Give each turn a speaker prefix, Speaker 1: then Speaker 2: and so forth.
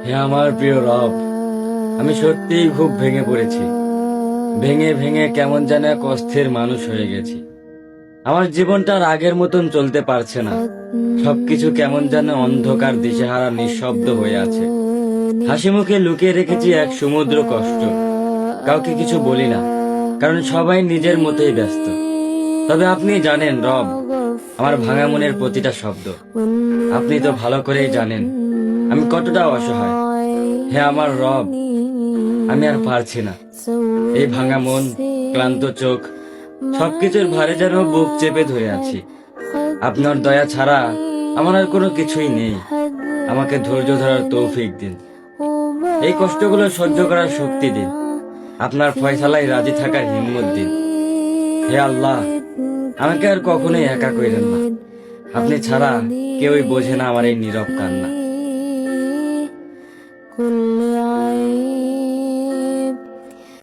Speaker 1: হে আমার প্রিয় রব, আমি সত্যিই খুব ভেঙে পড়েছি। ভেঙে ভেঙে কেমন যেন এক অস্থির মানুষ হয়ে গেছি। আমার জীবনটা আর আগের মতন চলতে পারছে না। সবকিছু কেমন যেন অন্ধকার, দিশেহারা, নিঃশব্দ হয়ে আছে। হাসি মুখে লুকিয়ে রেখেছি এক সমুদ্র কষ্ট। কাউকে কিছু বলি না, কারণ সবাই নিজের মতোই ব্যস্ত। তবে আপনি জানেন রব, আমার ভাঙা মনের প্রতিটা শব্দ। আপনি তো ভালো করেই জানেন আমি কতটা অসহায়। হে আমার রব, আমি আর পারছি না। এই ভাঙা মন, ক্লান্ত চোখ, সবকিছুর ভারে যেন বুক চেপে ধরে আছি। আপনার দয়া ছাড়া আমার আর কোনো কিছুই নেই। আমাকে ধৈর্য ধরার তৌফিক দিন। এই কষ্টগুলো সহ্য করার শক্তি দিন। আপনার ফয়সালায় রাজি থাকার হিম্মত দিন। হে আল্লাহ, আমাকে আর কখনোই একা কইরেন না। আপনি ছাড়া কেউই বোঝে না আমার এই নীরব কান্না।